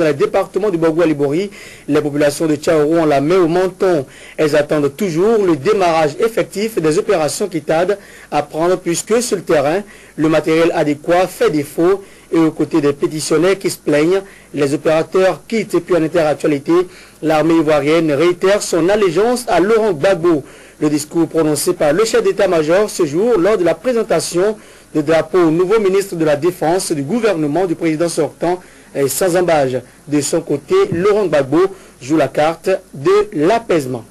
Dans le département du Bogo-Alibori, les populations de Tchaourou ont la main au menton. Elles attendent toujours le démarrage effectif des opérations qui tardent à prendre puisque sur le terrain, le matériel adéquat fait défaut et aux côtés des pétitionnaires qui se plaignent, les opérateurs quittent. Et puis en interactualité, l'armée ivoirienne réitère son allégeance à Laurent Gbagbo. Le discours prononcé par le chef d'état-major ce jour lors de la présentation de drapeau au nouveau ministre de la Défense du gouvernement du président sortant sans embâche. De son côté, Laurent Gbagbo joue la carte de l'apaisement.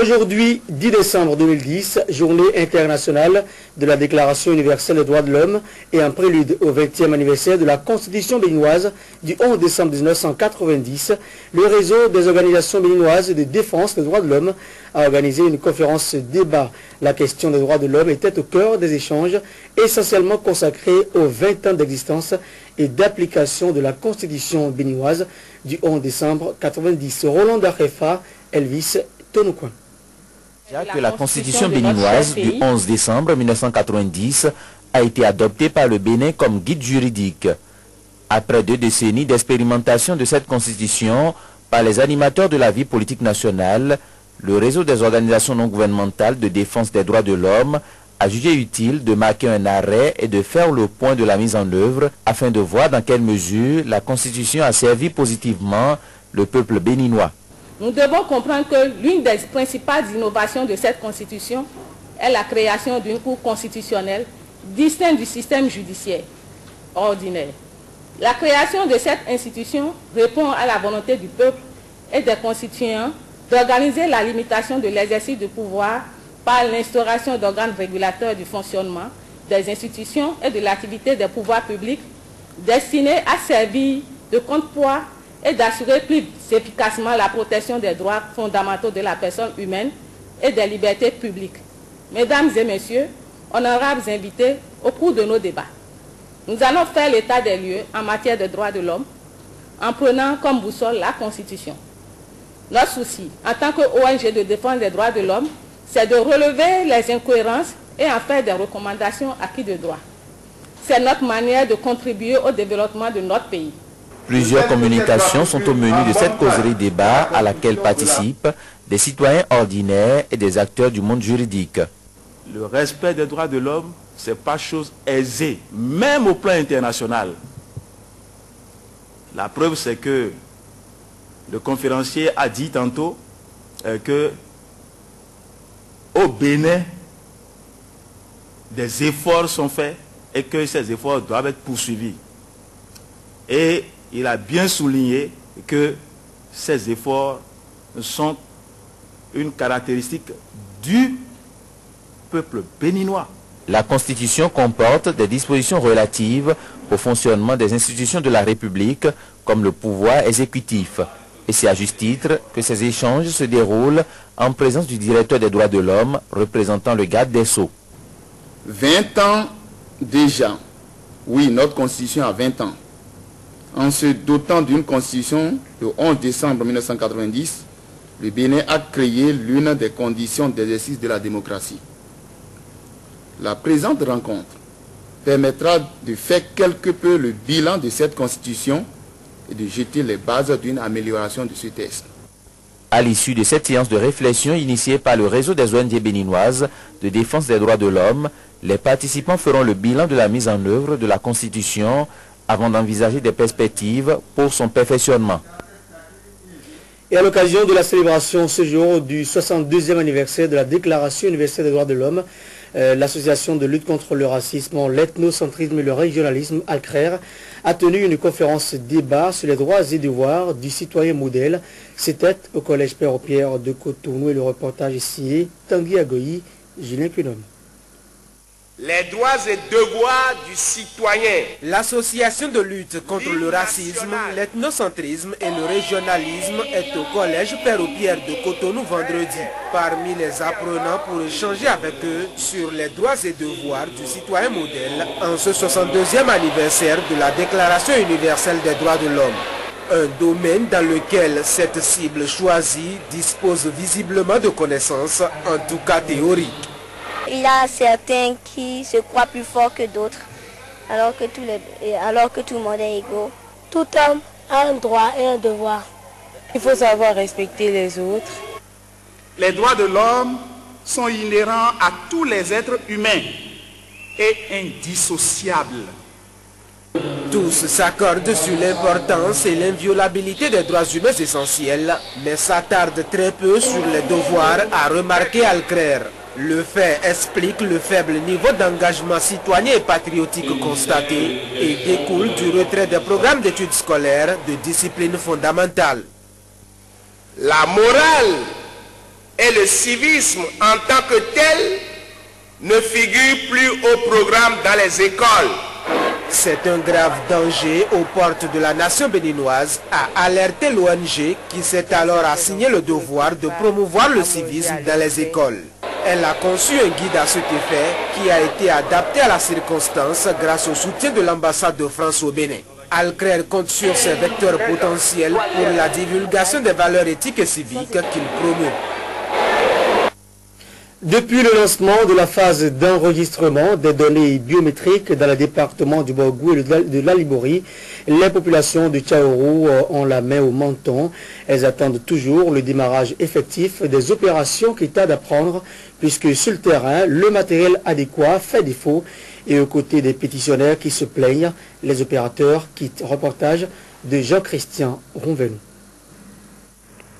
Aujourd'hui, 10 décembre 2010, journée internationale de la Déclaration universelle des droits de l'homme et un prélude au 20e anniversaire de la Constitution béninoise du 11 décembre 1990, le réseau des organisations béninoises de défense des droits de l'homme a organisé une conférence débat. La question des droits de l'homme était au cœur des échanges, essentiellement consacrés aux 20 ans d'existence et d'application de la Constitution béninoise du 11 décembre 1990. Roland Darefa, Elvis Tonoucoin. Que la Constitution béninoise du 11 décembre 1990 a été adoptée par le Bénin comme guide juridique. Après 2 décennies d'expérimentation de cette Constitution par les animateurs de la vie politique nationale, le réseau des organisations non gouvernementales de défense des droits de l'homme a jugé utile de marquer un arrêt et de faire le point de la mise en œuvre afin de voir dans quelle mesure la Constitution a servi positivement le peuple béninois. Nous devons comprendre que l'une des principales innovations de cette Constitution est la création d'une Cour constitutionnelle distincte du système judiciaire ordinaire. La création de cette institution répond à la volonté du peuple et des constituants d'organiser la limitation de l'exercice du pouvoir par l'instauration d'organes régulateurs du fonctionnement des institutions et de l'activité des pouvoirs publics destinés à servir de contrepoids et d'assurer plus efficacement la protection des droits fondamentaux de la personne humaine et des libertés publiques. Mesdames et messieurs, honorables invités, au cours de nos débats, nous allons faire l'état des lieux en matière de droits de l'homme en prenant comme boussole la Constitution. Notre souci, en tant qu'ONG de défense des droits de l'homme, c'est de relever les incohérences et en faire des recommandations acquises de droit. C'est notre manière de contribuer au développement de notre pays. Plusieurs communications sont au menu de cette causerie débat à laquelle participent des citoyens ordinaires et des acteurs du monde juridique. Le respect des droits de l'homme, ce n'est pas chose aisée, même au plan international. La preuve, c'est que le conférencier a dit tantôt que au Bénin, des efforts sont faits et que ces efforts doivent être poursuivis. Et il a bien souligné que ces efforts sont une caractéristique du peuple béninois. La Constitution comporte des dispositions relatives au fonctionnement des institutions de la République comme le pouvoir exécutif. Et c'est à juste titre que ces échanges se déroulent en présence du directeur des droits de l'homme représentant le garde des Sceaux. 20 ans déjà, oui, notre Constitution a 20 ans. En se dotant d'une Constitution le 11 décembre 1990, le Bénin a créé l'une des conditions d'exercice de la démocratie. La présente rencontre permettra de faire quelque peu le bilan de cette Constitution et de jeter les bases d'une amélioration de ce texte. À l'issue de cette séance de réflexion initiée par le réseau des ONG béninoises de défense des droits de l'homme, les participants feront le bilan de la mise en œuvre de la Constitution avant d'envisager des perspectives pour son perfectionnement. Et à l'occasion de la célébration ce jour du 62e anniversaire de la Déclaration universelle des droits de l'homme, l'association de lutte contre le racisme, l'ethnocentrisme et le régionalisme, ALCRER, a tenu une conférence débat sur les droits et devoirs du citoyen modèle. C'était au Collège Père-Pierre de Cotonou et le reportage est signé Tanguy Agoyi, Julien Cunom. Les droits et devoirs du citoyen. L'association de lutte contre le racisme, l'ethnocentrisme et le régionalisme est au Collège Père-Pierre de Cotonou vendredi. Parmi les apprenants pour échanger avec eux sur les droits et devoirs du citoyen modèle en ce 62e anniversaire de la Déclaration universelle des droits de l'homme. Un domaine dans lequel cette cible choisie dispose visiblement de connaissances, en tout cas théoriques. Il y a certains qui se croient plus forts que d'autres, alors que tout le monde est égaux. Tout homme a un droit et un devoir. Il faut savoir respecter les autres. Les droits de l'homme sont inhérents à tous les êtres humains et indissociables. Tous s'accordent sur l'importance et l'inviolabilité des droits humains essentiels, mais s'attardent très peu sur les devoirs, a remarqué Alcrer. Le fait explique le faible niveau d'engagement citoyen et patriotique constaté et découle du retrait des programmes d'études scolaires de disciplines fondamentales. La morale et le civisme en tant que tel ne figurent plus au programme dans les écoles. C'est un grave danger aux portes de la nation béninoise, a alerté l'ONG qui s'est alors assigné le devoir de promouvoir le civisme dans les écoles. Elle a conçu un guide à cet effet qui a été adapté à la circonstance grâce au soutien de l'ambassade de France au Bénin. Alcrer compte sur ses vecteurs potentiels pour la divulgation des valeurs éthiques et civiques qu'il promeut. Depuis le lancement de la phase d'enregistrement des données biométriques dans le département du Borgou et de la Liborie, les populations de Tchaourou ont la main au menton. Elles attendent toujours le démarrage effectif des opérations qui tardent à prendre, puisque sur le terrain, le matériel adéquat fait défaut. Et aux côtés des pétitionnaires qui se plaignent, les opérateurs quittent. Reportage de Jean-Christian Ronvenou.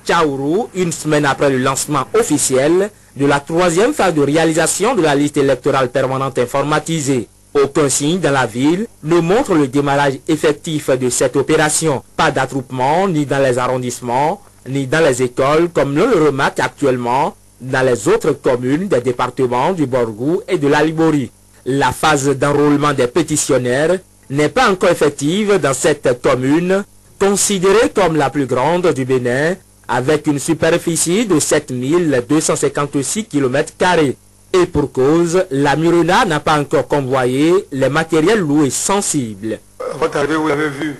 Tchaourou, une semaine après le lancement officiel de la troisième phase de réalisation de la liste électorale permanente informatisée. Aucun signe dans la ville ne montre le démarrage effectif de cette opération. Pas d'attroupement ni dans les arrondissements, ni dans les écoles, comme l'on le remarque actuellement dans les autres communes des départements du Borgou et de la Liborie. La phase d'enrôlement des pétitionnaires n'est pas encore effective dans cette commune, considérée comme la plus grande du Bénin, avec une superficie de 7256 km². Et pour cause, la Muruna n'a pas encore convoyé les matériels lourds et sensibles. Avant d'arriver, vous l'avez vu,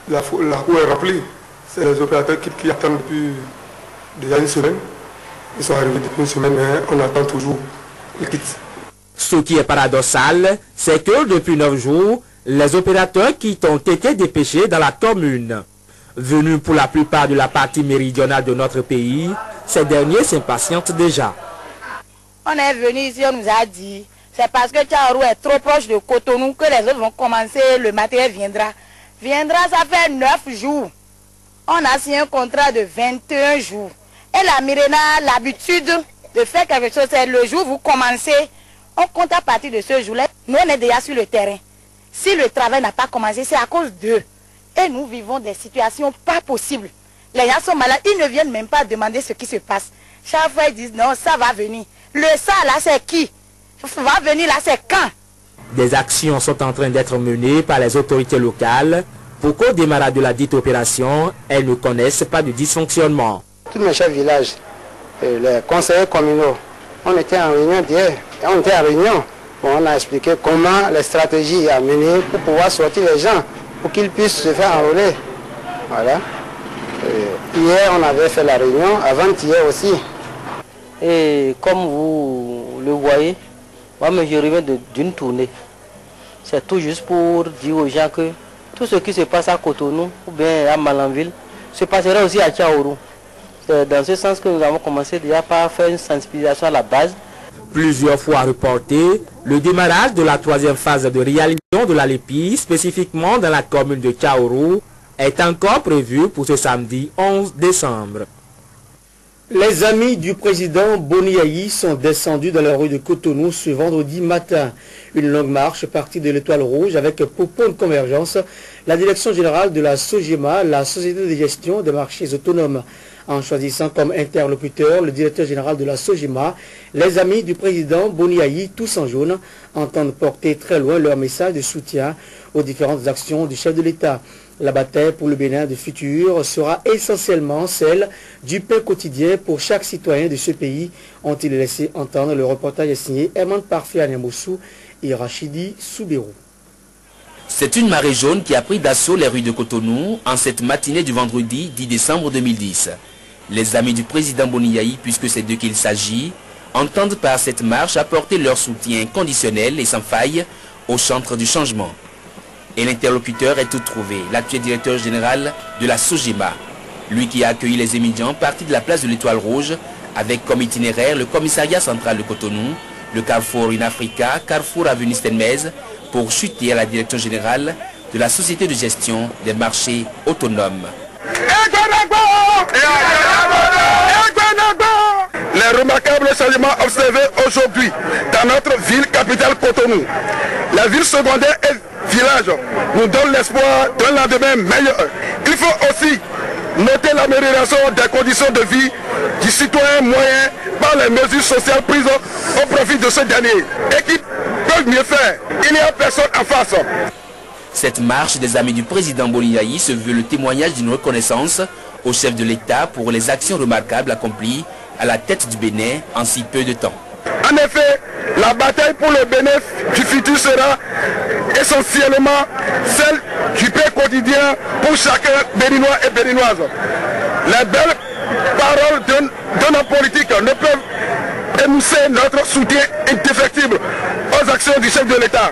la roue est remplie. C'est les opérateurs qui attendent depuis déjà une semaine. Ils sont arrivés depuis une semaine, mais on attend toujours le kit. Ce qui est paradoxal, c'est que depuis 9 jours, les opérateurs qui ont été dépêchés dans la commune, venus pour la plupart de la partie méridionale de notre pays, ces derniers s'impatientent déjà. On est venu ici, on nous a dit, c'est parce que Tchaourou est trop proche de Cotonou que les autres vont commencer, le matériel viendra. Ça fait 9 jours. On a signé un contrat de 21 jours. Et la Muruna a l'habitude de faire quelque chose, c'est le jour où vous commencez, on compte à partir de ce jour-là. Nous, on est déjà sur le terrain. Si le travail n'a pas commencé, c'est à cause d'eux. Et nous vivons des situations pas possibles. Les gens sont malades, ils ne viennent même pas demander ce qui se passe. Chaque fois, ils disent non, ça va venir. Le ça là, c'est qui? Ça va venir là, c'est quand? Des actions sont en train d'être menées par les autorités locales pour qu'au démarrage de la dite opération, elles ne connaissent pas de dysfonctionnement. Tous mes chefs villages, les conseillers communaux, on était en réunion d'hier. On était en réunion. Bon, on a expliqué comment les stratégies à mener pour pouvoir sortir les gens, pour qu'ils puissent se faire enrôler. Voilà. Hier, on avait fait la réunion, avant-hier aussi. Et comme vous le voyez, moi je reviens d'une tournée. C'est tout juste pour dire aux gens que tout ce qui se passe à Cotonou ou bien à Malanville se passera aussi à Tchaourou. C'est dans ce sens que nous avons commencé déjà par faire une sensibilisation à la base. Plusieurs fois reporté, le démarrage de la troisième phase de réalisation de la LEPI, spécifiquement dans la commune de Tchaourou, est encore prévu pour ce samedi 11 décembre. Les amis du président Boniaï sont descendus dans la rue de Cotonou ce vendredi matin. Une longue marche partie de l'Étoile Rouge avec pour point de convergence la direction générale de la SOGEMA, la Société de gestion des marchés autonomes. En choisissant comme interlocuteur le directeur général de la SOGEMA, les amis du président Boniaï, tous en jaune, entendent porter très loin leur message de soutien aux différentes actions du chef de l'État. La bataille pour le Bénin du futur sera essentiellement celle du pain quotidien pour chaque citoyen de ce pays, ont-ils laissé entendre. Le reportage est signé Herman Parfait Anyamoussou et Rachidi Soubérou. C'est une marée jaune qui a pris d'assaut les rues de Cotonou en cette matinée du vendredi 10 décembre 2010. Les amis du président Boniaï, puisque c'est d'eux qu'il s'agit, entendent par cette marche apporter leur soutien conditionnel et sans faille au chantre du changement. Et l'interlocuteur est tout trouvé, l'actuel directeur général de la SOGEMA. Lui qui a accueilli les émigrants partis de la place de l'Étoile Rouge avec comme itinéraire le commissariat central de Cotonou, le Carrefour Unafrica, Carrefour Avenue Stenmez, pour chuter à la direction générale de la Société de gestion des marchés autonomes. Les remarquables changements observés aujourd'hui dans notre ville capitale Cotonou, la ville secondaire et village nous donnent l'espoir d'un lendemain meilleur. Il faut aussi noter l'amélioration des conditions de vie du citoyen moyen par les mesures sociales prises au profit de ce dernier et qui peuvent mieux faire. Il n'y a personne en face. Cette marche des amis du président Boni Yayi se veut le témoignage d'une reconnaissance au chef de l'État pour les actions remarquables accomplies à la tête du Bénin en si peu de temps. En effet, la bataille pour le Bénin du futur sera essentiellement celle du pain quotidien pour chacun béninois et béninoise. Les belles paroles d'un homme politique ne peuvent émousser notre soutien indéfectible aux actions du chef de l'État.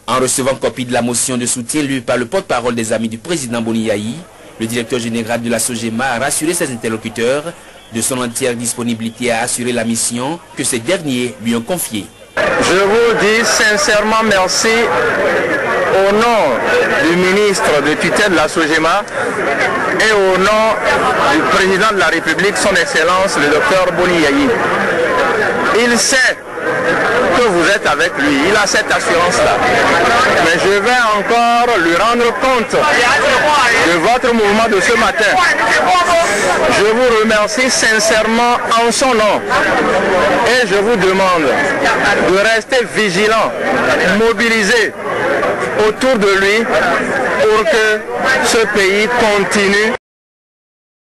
En recevant copie de la motion de soutien lue par le porte-parole des amis du président Boni Yayi, le directeur général de la SOGEMA a rassuré ses interlocuteurs de son entière disponibilité à assurer la mission que ces derniers lui ont confiée. Je vous dis sincèrement merci au nom du ministre de tutelle de la SOGEMA et au nom du président de la République, son Excellence, le docteur Boni Yayi. Il sait que vous êtes avec lui, il a cette assurance-là. Mais je vais encore lui rendre compte de votre mouvement de ce matin. Je vous remercie sincèrement en son nom et je vous demande de rester vigilant, mobilisé autour de lui pour que ce pays continue